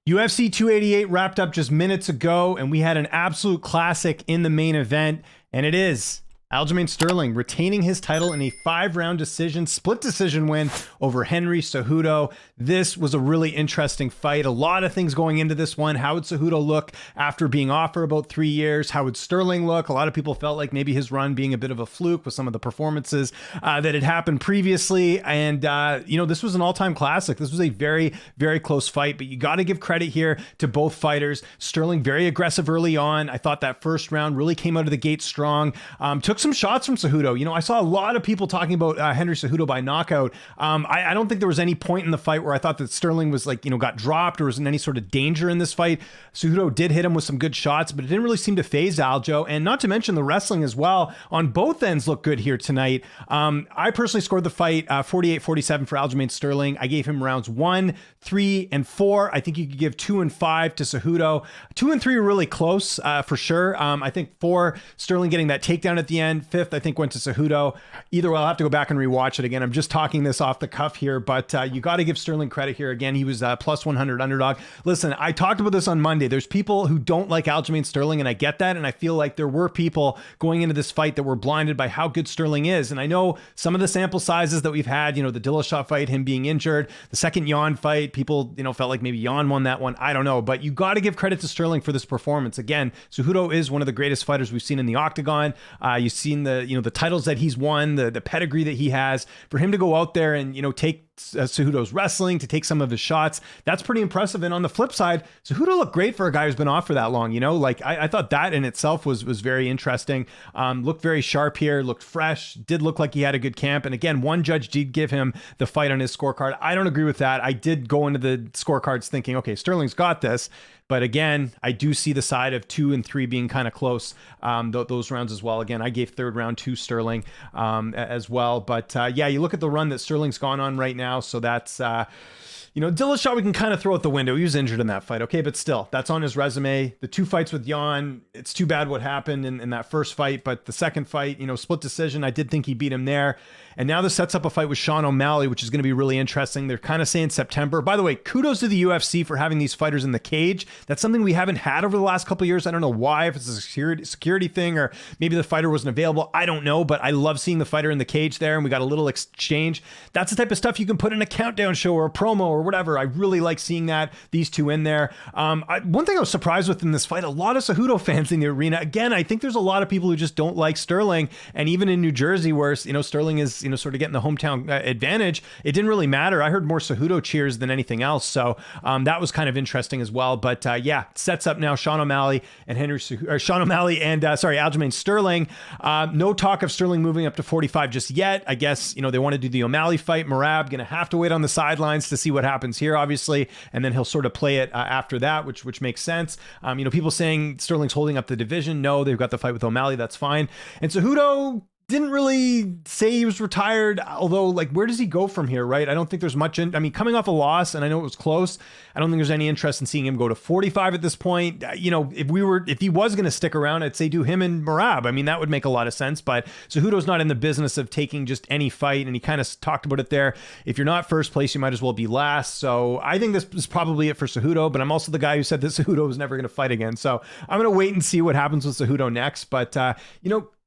UFC 288 wrapped up just minutes ago, and we had an absolute classic in the main event, and it is Aljamain Sterling retaining his title in a 5-round decision, split decision win over Henry Cejudo. This was a really interesting fight. A lot of things going into this one. How would Cejudo look after being off for about 3 years? How would Sterling look? A lot of people felt like maybe his run being a bit of a fluke with some of the performances that had happened previously. And, this was an all-time classic. This was a very, very close fight, but you got to give credit here to both fighters. Sterling very aggressive early on. I thought that first round really came out of the gate strong. Took some shots from Cejudo. I saw a lot of people talking about Henry Cejudo by knockout. I don't think there was any point in the fight where I thought that Sterling was got dropped or was in any sort of danger in this fight. Cejudo did hit him with some good shots, but it didn't really seem to phase Aljo. And not to mention the wrestling as well on both ends looked good here tonight. I personally scored the fight 48-47 for Aljamain Sterling. I gave him rounds 1, 3, and 4. I think you could give 2 and 5 to Cejudo. 2 and 3 were really close for sure. I think 4, Sterling getting that takedown at the end. 5th, I think, went to Cejudo. Either way, I'll have to go back and rewatch it again. I'm just talking this off the cuff here, but you got to give Sterling credit here. Again, he was plus 100 underdog. Listen, I talked about this on Monday. There's people who don't like Aljamain Sterling, and I get that, and I feel like there were people going into this fight that were blinded by how good Sterling is. And I know some of the sample sizes that we've had, the Dillashaw fight, him being injured, the second Jan fight, people, felt like maybe Jan won that one. I don't know, but you got to give credit to Sterling for this performance. Again, Cejudo is one of the greatest fighters we've seen in the octagon. You've seen the titles that he's won, the pedigree that he has. For him to go out there and take Cejudo's wrestling, to take some of his shots, that's pretty impressive. And on the flip side, Cejudo looked great for a guy who's been off for that long. I thought that in itself was very interesting. Looked very sharp here, looked fresh, did look like he had a good camp. And again, one judge did give him the fight on his scorecard. I don't agree with that. I did go into the scorecards thinking, okay, Sterling's got this. But again, I do see the side of 2 and 3 being kind of close, those rounds as well. Again, I gave third round to Sterling as well. But you look at the run that Sterling's gone on right now. So that's, Dillashaw we can kind of throw out the window. He was injured in that fight, okay? But still, that's on his resume. The 2 fights with Jan, it's too bad what happened in that first fight. But the second fight, split decision, I did think he beat him there. And now this sets up a fight with Sean O'Malley, which is going to be really interesting. They're kind of saying September. By the way, kudos to the UFC for having these fighters in the cage. That's something we haven't had over the last couple of years. I don't know why, if it's a security thing or maybe the fighter wasn't available. I don't know, but I love seeing the fighter in the cage there, and we got a little exchange. That's the type of stuff you can put in a countdown show or a promo or whatever. I really like seeing that, these two in there. One thing I was surprised with in this fight, a lot of Cejudo fans in the arena. Again, I think there's a lot of people who just don't like Sterling, and even in New Jersey where, Sterling is, sort of getting the hometown advantage, it didn't really matter. I heard more Cejudo cheers than anything else. So that was kind of interesting as well. But it sets up now Sean O'Malley and Aljamain Sterling. No talk of Sterling moving up to 45 just yet. I guess, they want to do the O'Malley fight. Merab going to have to wait on the sidelines to see what happens here, obviously. And then he'll sort of play it after that, which makes sense. People saying Sterling's holding up the division. No, they've got the fight with O'Malley. That's fine. And Cejudo didn't really say he was retired, although where does he go from here, right? I don't think there's much coming off a loss, and I know it was close. I don't think there's any interest in seeing him go to 45 at this point. If he was going to stick around, I'd say do him and Merab. That would make a lot of sense, but Cejudo's not in the business of taking just any fight, and he kind of talked about it there. If you're not first place, you might as well be last. So I think this is probably it for Cejudo, but I'm also the guy who said that Cejudo was never going to fight again. So I'm going to wait and see what happens with Cejudo next. But,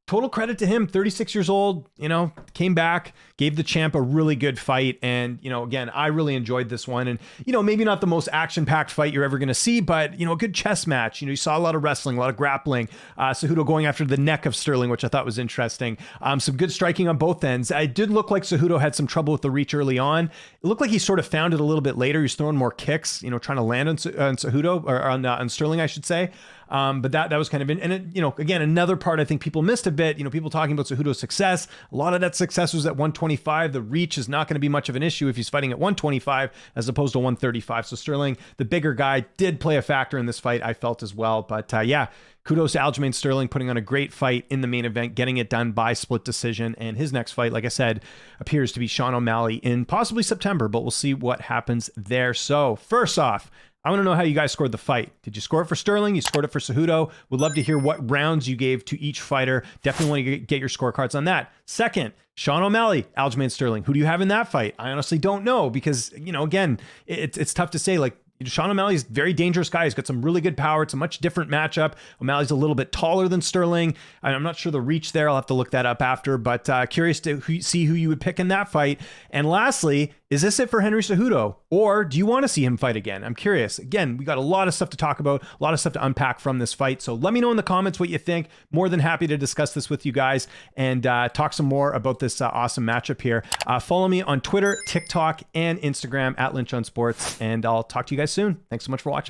total credit to him, 36 years old, came back, gave the champ a really good fight. And, again, I really enjoyed this one. And, maybe not the most action-packed fight you're ever going to see, but, a good chess match. You saw a lot of wrestling, a lot of grappling. Cejudo going after the neck of Sterling, which I thought was interesting. Some good striking on both ends. It did look like Cejudo had some trouble with the reach early on. It looked like he sort of found it a little bit later. He's throwing more kicks, trying to land on Cejudo, or on Sterling, I should say. But that was kind of, again, another part I think people missed a bit, people talking about Cejudo's success. A lot of that success was at 125. The reach is not going to be much of an issue if he's fighting at 125 as opposed to 135. So Sterling, the bigger guy, did play a factor in this fight, I felt as well. But kudos to Aljamain Sterling putting on a great fight in the main event, getting it done by split decision. And his next fight, like I said, appears to be Sean O'Malley in possibly September, but we'll see what happens there. So first off, I want to know how you guys scored the fight. Did you score it for Sterling? You scored it for Cejudo? Would love to hear what rounds you gave to each fighter. Definitely want to get your scorecards on that. Second, Sean O'Malley, Aljamain Sterling. Who do you have in that fight? I honestly don't know because, again, it's tough to say. Sean O'Malley's a very dangerous guy. He's got some really good power. It's a much different matchup. O'Malley's a little bit taller than Sterling. I'm not sure the reach there. I'll have to look that up after, but curious to see who you would pick in that fight. And lastly, is this it for Henry Cejudo, or do you want to see him fight again? I'm curious. Again, we got a lot of stuff to talk about, a lot of stuff to unpack from this fight. So let me know in the comments what you think. More than happy to discuss this with you guys and talk some more about this awesome matchup here. Follow me on Twitter, TikTok, and Instagram at Lynch on Sports, and I'll talk to you guys soon. Thanks so much for watching.